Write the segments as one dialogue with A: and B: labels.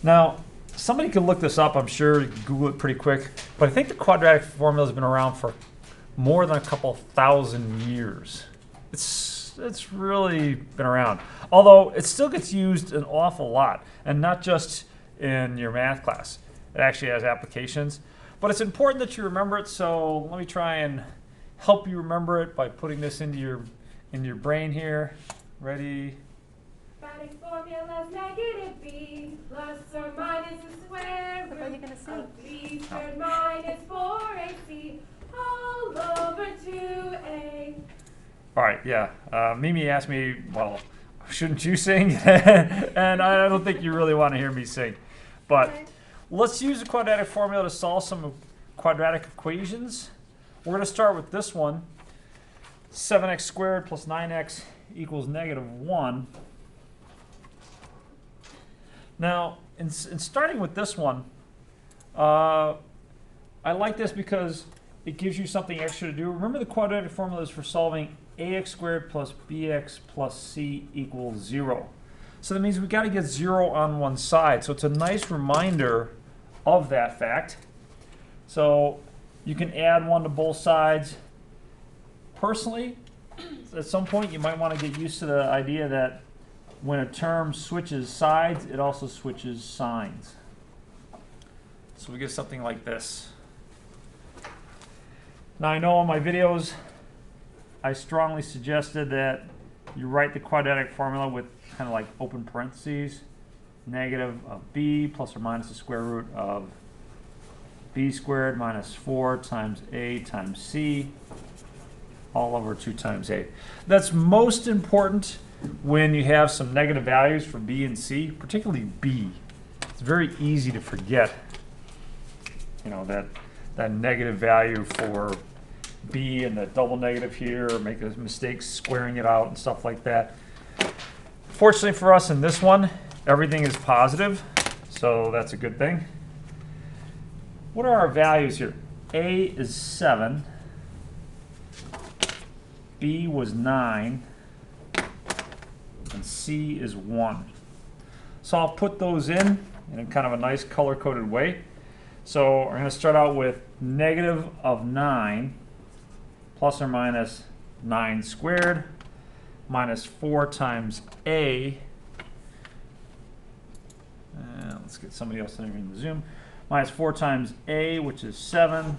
A: Now, somebody could look this up, I'm sure, you can Google it pretty quick, but I think the quadratic formula has been around for more than a couple thousand years. It's really been around. Although it still gets used an awful lot, and not just in your math class. It actually has applications. But it's important that you remember it, so let me try and help you remember it by putting this into your brain here. Ready?
B: Quadratic formula's negative b plus or minus the square root of 3 squared minus 4ac all over 2a.
A: All right, yeah. Mimi asked me, well, shouldn't you sing? And I don't think you really want to hear me sing. But okay, let's use the quadratic formula to solve some quadratic equations. We're going to start with this one. 7x squared plus 9x equals -1. Now, in starting with this one, I like this because it gives you something extra to do. Remember, the quadratic formula is for solving ax squared plus bx plus c equals 0. So that means we got to get 0 on one side. So it's a nice reminder of that fact. So you can add 1 to both sides. Personally, at some point you might want to get used to the idea that when a term switches sides, it also switches signs. So we get something like this. Now, I know in my videos I strongly suggested that you write the quadratic formula with kind of like open parentheses, negative of b plus or minus the square root of b squared minus 4 times a times c all over 2 times a. That's most important when you have some negative values for b and c, particularly b. It's very easy to forget, you know, that negative value for b and the double negative here, or make a mistake squaring it out and stuff like that. Fortunately for us in this one, everything is positive, so that's a good thing. What are our values here? A is 7, B was 9, and C is 1. So I'll put those in a kind of a nice color-coded way. So we're going to start out with negative of 9 plus or minus 9 squared minus 4 times a. Let's get somebody else in here in the Zoom. Minus 4 times a, which is 7.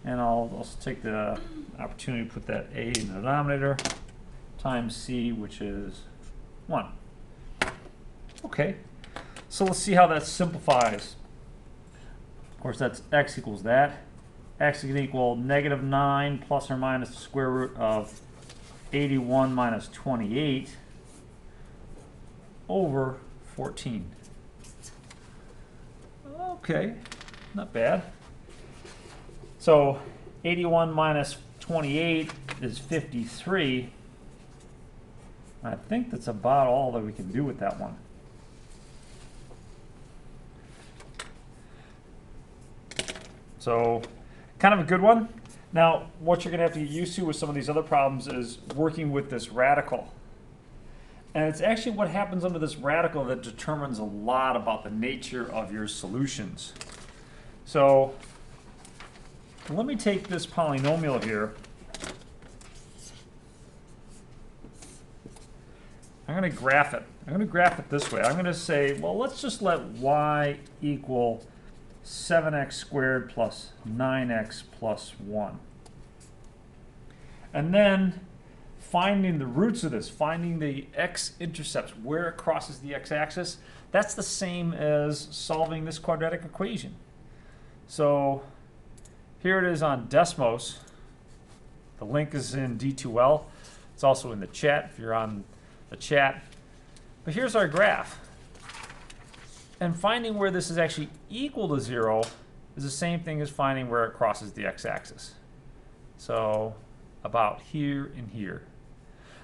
A: And I'll also take the opportunity to put that a in the denominator, times c, which is 1. Okay, so let's see how that simplifies. Of course, that's x equals that. X can equal negative 9 plus or minus the square root of 81 minus 28 over 14. Okay, not bad. So 81 minus 28 is 53. I think that's about all that we can do with that one. So kind of a good one. Now, what you're going to have to get used to with some of these other problems is working with this radical. And it's actually what happens under this radical that determines a lot about the nature of your solutions. So let me take this polynomial here. I'm going to graph it. I'm going to graph it this way. I'm going to say, well, let's just let y equal 7x squared plus 9x plus 1. And then finding the roots of this, finding the x-intercepts, where it crosses the x-axis, that's the same as solving this quadratic equation. So here it is on Desmos. The link is in D2L. It's also in the chat if you're on the chat. But here's our graph. And finding where this is actually equal to 0 is the same thing as finding where it crosses the x-axis. So about here and here.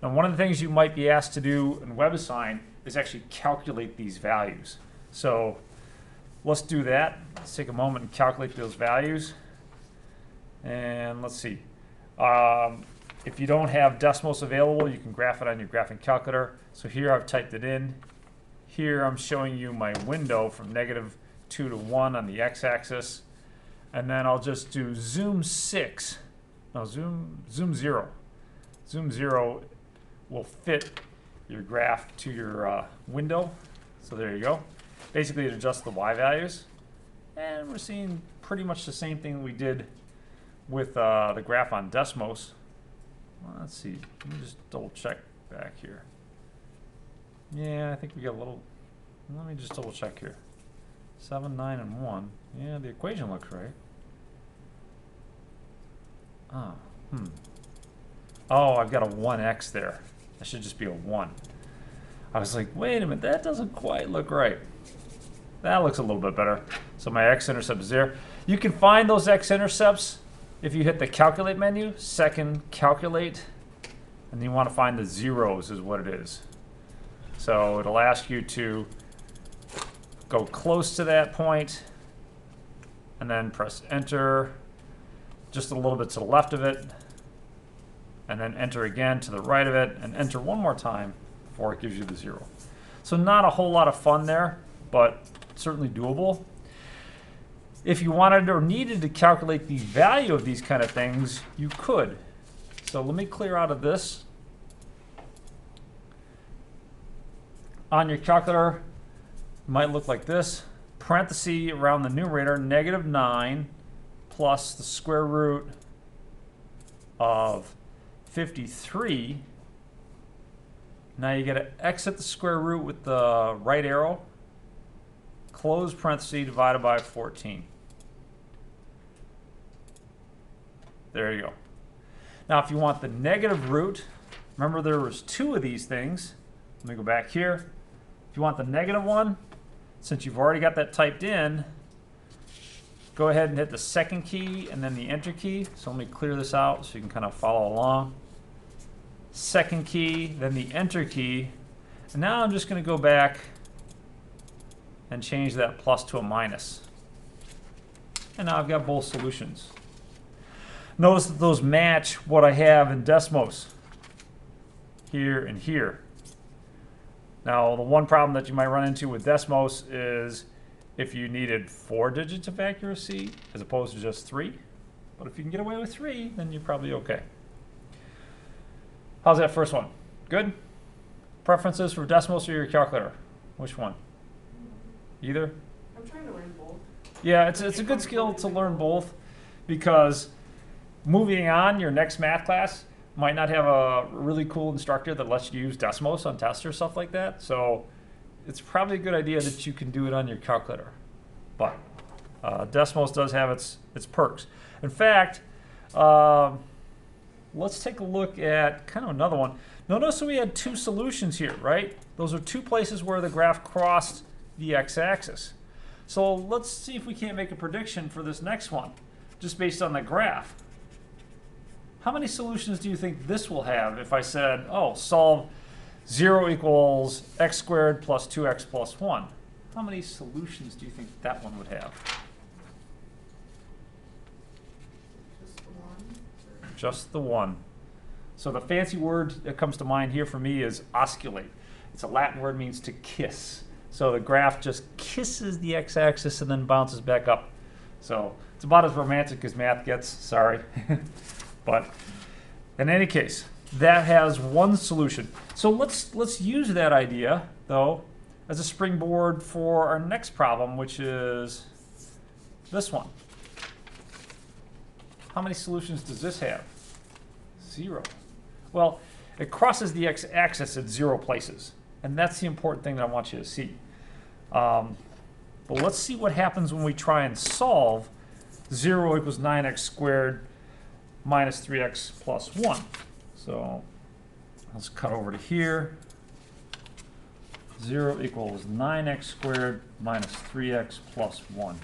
A: Now, one of the things you might be asked to do in WebAssign is actually calculate these values. So let's do that. Let's take a moment and calculate those values. And let's see. If you don't have Desmos available, you can graph it on your graphing calculator. So here I've typed it in. here I'm showing you my window from -2 to 1 on the x-axis. And then I'll just do zoom 0. Zoom 0 will fit your graph to your window. So there you go. Basically, it adjusts the y values. And we're seeing pretty much the same thing we did with the graph on Desmos. Well, let's see. Let me just double check back here. Yeah, I think we got a little. Let me just double check here. 7, 9, and 1. Yeah, the equation looks right. Oh, I've got a 1x there. That should just be a 1. I was like, wait a minute, that doesn't quite look right. That looks a little bit better. So my x-intercept is there. You can find those x-intercepts if you hit the calculate menu, second calculate, and you want to find the zeros is what it is. So it'll ask you to go close to that point and then press enter just a little bit to the left of it, and then enter again to the right of it, and enter one more time before it gives you the 0. So not a whole lot of fun there, but certainly doable. If you wanted or needed to calculate the value of these kind of things, you could. So let me clear out of this. On your calculator, it might look like this. Parenthesis around the numerator, -9 plus the square root of 53. Now you got to exit the square root with the right arrow. Close parenthesis divided by 14. There you go. Now if you want the negative root, remember there was 2 of these things. Let me go back here. If you want the negative one, since you've already got that typed in, go ahead and hit the second key and then the enter key. So let me clear this out so you can kind of follow along. Second key, then the enter key. And now I'm just going to go back and change that plus to a minus. And now I've got both solutions. Notice that those match what I have in Desmos here and here. Now, the one problem that you might run into with Desmos is if you needed 4 digits of accuracy as opposed to just 3. But if you can get away with 3, then you're probably okay. How's that first one? Good? Preferences for Desmos or your calculator? Which one? Either?
B: I'm trying to learn both.
A: Yeah, it's a good skill to learn both, because moving on, your next math class might not have a really cool instructor that lets you use Desmos on tests or stuff like that. So it's probably a good idea that you can do it on your calculator. But Desmos does have its perks. In fact, let's take a look at kind of another one. Notice we had 2 solutions here, right? Those are 2 places where the graph crossed the x-axis. So let's see if we can't make a prediction for this next one, just based on the graph. How many solutions do you think this will have if I said, oh, solve 0 equals x squared plus 2x plus 1? How many solutions do you think that one would have?
B: Just the one.
A: Just the one. So the fancy word that comes to mind here for me is osculate. It's a Latin word, means to kiss. So the graph just kisses the x-axis and then bounces back up. So it's about as romantic as math gets, sorry. But in any case, that has one solution. So let's use that idea, though, as a springboard for our next problem, which is this one. How many solutions does this have? 0. Well, it crosses the x-axis at 0 places. And that's the important thing that I want you to see. But let's see what happens when we try and solve 0 equals 9x squared minus 3x plus 1. So let's cut over to here. 0 equals 9x squared minus 3x plus 1.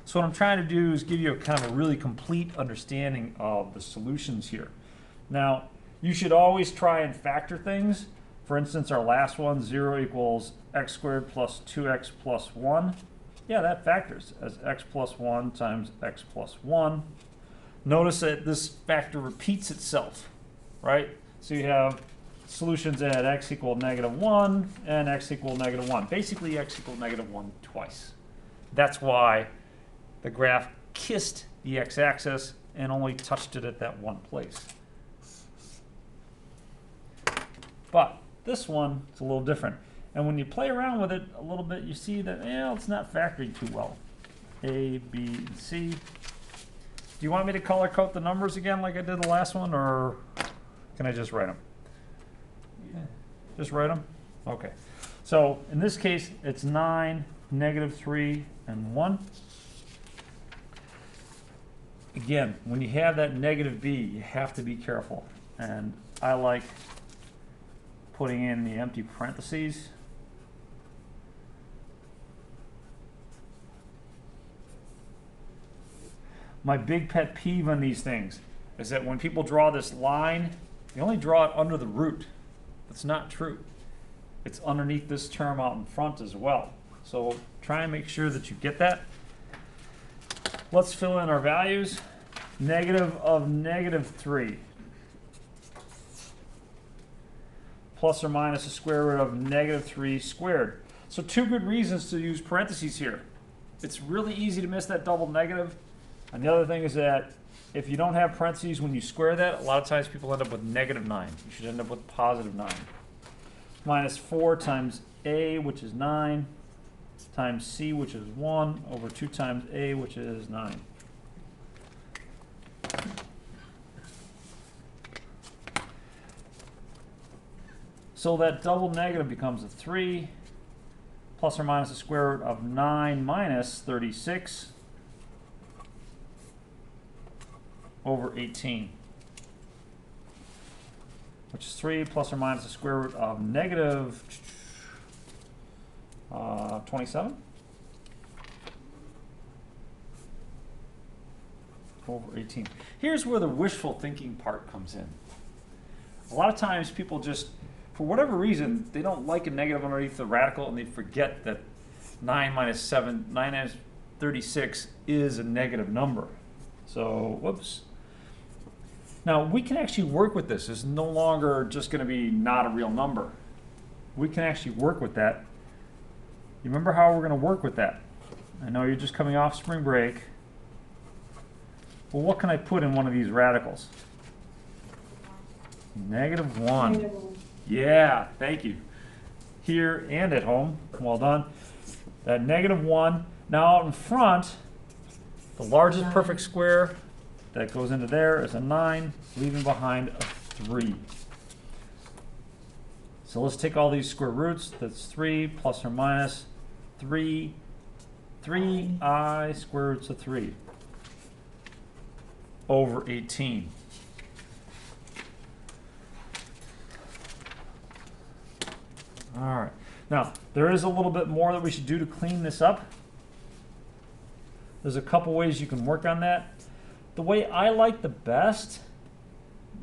A: So what I'm trying to do is give you a kind of a really complete understanding of the solutions here. Now, you should always try and factor things. For instance, our last one, 0 equals x squared plus 2x plus 1. Yeah, that factors as x plus 1 times x plus 1. Notice that this factor repeats itself, right? So you have solutions at x equal -1 and x equal -1. Basically, x equal -1 twice. That's why the graph kissed the x-axis and only touched it at that one place. But this one is a little different. And when you play around with it a little bit, you see that, it's not factoring too well. A, B, and C. Do you want me to color code the numbers again like I did the last one, or can I just write them? Yeah. Just write them? Okay. So in this case, it's 9, -3, and 1. Again, when you have that negative b, you have to be careful. And I like putting in the empty parentheses. My big pet peeve on these things is that when people draw this line, they only draw it under the root. That's not true. It's underneath this term out in front as well. So try and make sure that you get that. Let's fill in our values. Negative of -3 plus or minus the square root of -3 squared. So two good reasons to use parentheses here. It's really easy to miss that double negative. And the other thing is that if you don't have parentheses when you square that, a lot of times people end up with -9. You should end up with +9. Minus 4 times a, which is 9, times c, which is 1, over 2 times a, which is 9. So that double negative becomes a 3, plus or minus the square root of 9 minus 36 over 18, which is 3 plus or minus the square root of negative 27 over 18. Here's where the wishful thinking part comes in. A lot of times people just, for whatever reason, they don't like a negative underneath the radical, and they forget that 9 minus 36 is a negative number. So, whoops. Now, we can actually work with this. It's no longer just going to be not a real number. We can actually work with that. You remember how we're going to work with that? I know you're just coming off spring break. Well, what can I put in one of these radicals? -1. Yeah, thank you. Here and at home. Well done. That -1. Now out in front, the largest perfect square that goes into there is a 9, leaving behind a 3. So let's take all these square roots. That's 3 plus or minus 3i square roots of 3 over 18. All right. Now, there is a little bit more that we should do to clean this up. There's a couple ways you can work on that. The way I like the best,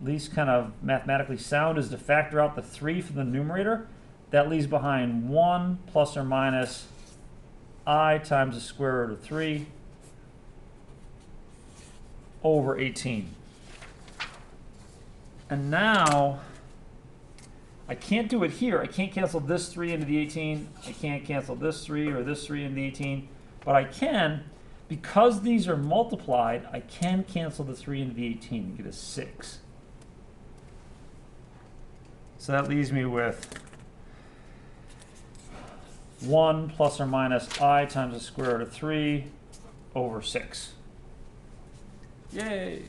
A: least kind of mathematically sound, is to factor out the 3 from the numerator. That leaves behind 1 plus or minus I times the square root of 3 over 18. And now, I can't do it here. I can't cancel this 3 into the 18. I can't cancel this 3 or this 3 into the 18. But I can, because these are multiplied, I can cancel the 3 into the 18 and get a 6. So that leaves me with 1 plus or minus I times the square root of 3 over 6. Yay!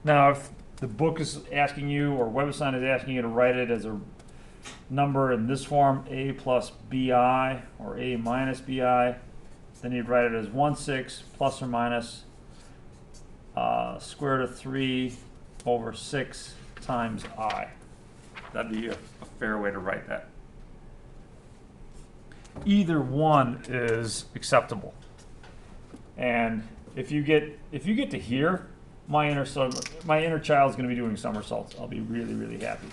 A: Now, if the book is asking you, or WebAssign is asking you to write it as a number in this form, a plus bi, or a minus bi, then you'd write it as 1/6 plus or minus square root of 3 over 6 times I. That'd be a fair way to write that. Either one is acceptable. And if you get to here, my inner child is going to be doing somersaults. I'll be really, really happy.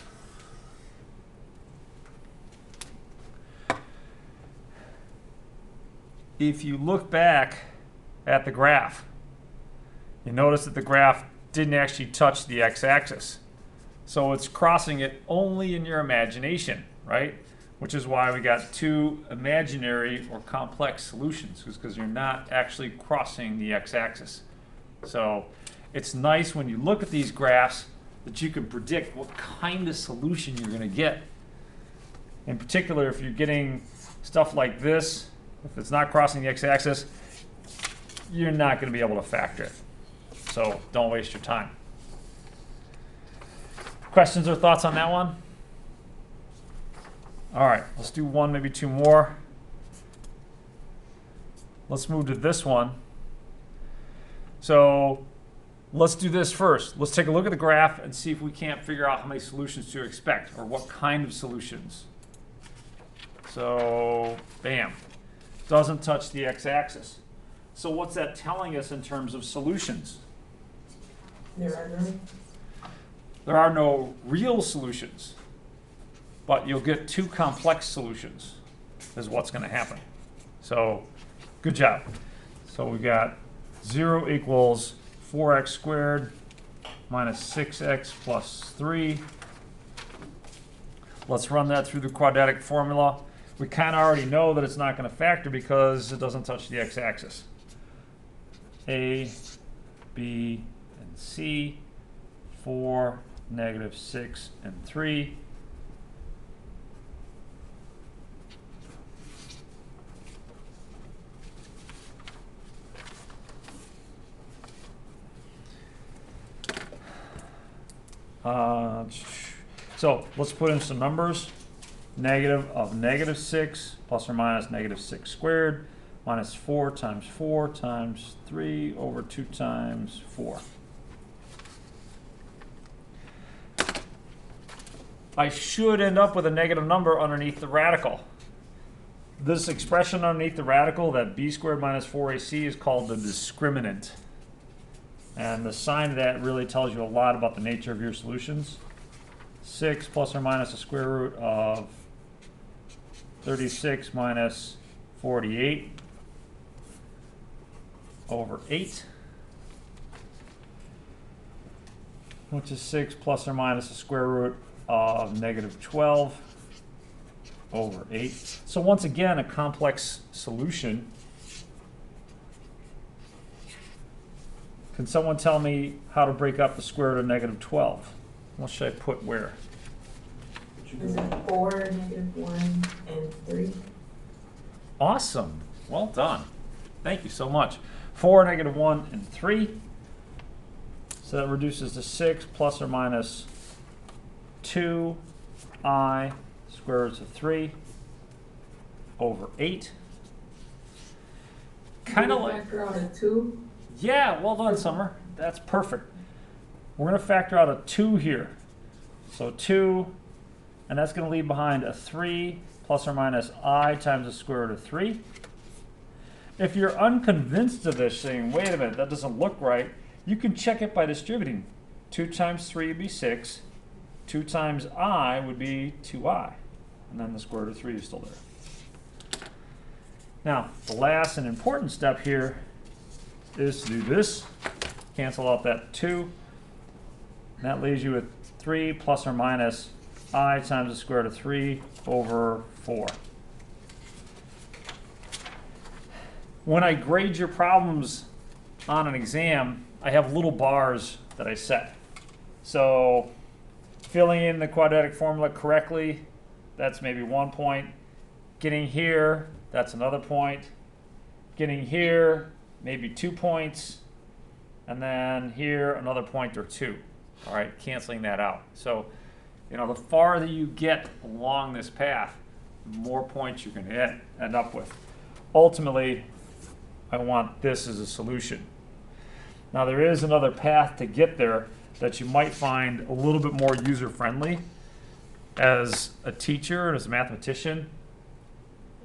A: If you look back at the graph, you notice that the graph didn't actually touch the x-axis. So it's crossing it only in your imagination, right? Which is why we got two imaginary or complex solutions, because you're not actually crossing the x-axis. So it's nice when you look at these graphs that you can predict what kind of solution you're going to get. In particular, if you're getting stuff like this, if it's not crossing the x-axis, you're not going to be able to factor it. So don't waste your time. Questions or thoughts on that one? All right, let's do one, maybe two more. Let's move to this one. So let's do this first. Let's take a look at the graph and see if we can't figure out how many solutions to expect, or what kind of solutions. So, bam, doesn't touch the x-axis. So what's that telling us in terms of solutions? There are no real solutions, but you'll get two complex solutions is what's going to happen. So good job. So we got 0 equals 4x squared minus 6x plus 3. Let's run that through the quadratic formula. We kind of already know that it's not going to factor because it doesn't touch the x-axis. A, B, and C, 4, negative 6, and 3. So let's put in some numbers. Negative of negative 6 plus or minus negative 6 squared minus 4 times 4 times 3 over 2 times 4. I should end up with a negative number underneath the radical. This expression underneath the radical, that b squared minus 4ac, is called the discriminant. And the sign of that really tells you a lot about the nature of your solutions. 6 plus or minus the square root of 36 minus 48 over 8, which is 6 plus or minus the square root of negative 12 over 8. So once again, a complex solution. Can someone tell me how to break up the square root of negative 12? What should I put where?
C: Is it 4, negative 1, and 3?
A: Awesome. Well done. Thank you so much. 4, negative 1, and 3. So that reduces to 6 plus or minus 2i square root of 3 over 8. Kind of like...
C: Factor out a 2?
A: Yeah, well done, Summer. That's perfect. We're going to factor out a 2 here. So 2, and that's going to leave behind a 3 plus or minus I times the square root of 3. If you're unconvinced of this, saying, wait a minute, that doesn't look right, you can check it by distributing. 2 times 3 would be 6. 2 times I would be 2i. And then the square root of 3 is still there. Now, the last and important step here is to do this. Cancel out that 2. And that leaves you with 3 plus or minus I times the square root of 3 over 4. When I grade your problems on an exam, I have little bars that I set. So filling in the quadratic formula correctly, that's maybe 1 point. Getting here, that's another point. Getting here, maybe 2 points. And then here, another point or 2. All right, canceling that out. So, you know, the farther you get along this path, the more points you're going to end up with. Ultimately, I want this as a solution. Now, there is another path to get there that you might find a little bit more user-friendly. As a teacher and as a mathematician,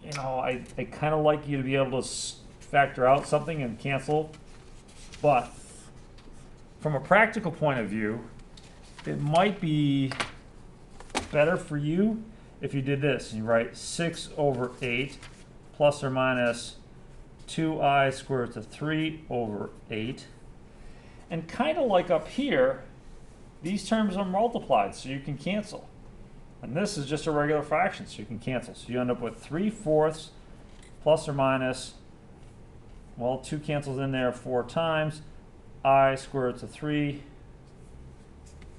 A: you know, I kind of like you to be able to factor out something and cancel. But from a practical point of view, it might be better for you if you did this. You write 6 over 8 plus or minus 2i squared root of 3 over 8. And kind of like up here, these terms are multiplied, so you can cancel. And this is just a regular fraction, so you can cancel. So you end up with 3/4 plus or minus, well, 2 cancels in there 4 times, I squared to 3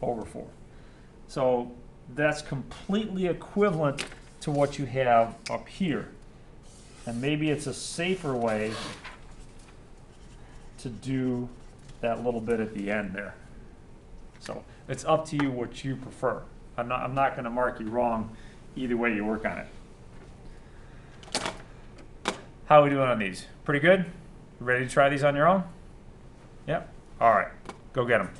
A: over 4. So that's completely equivalent to what you have up here. And maybe it's a safer way to do that little bit at the end there. So it's up to you what you prefer. I'm not going to mark you wrong either way you work on it. How are we doing on these? Pretty good? Ready to try these on your own? Yep. All right. Go get them.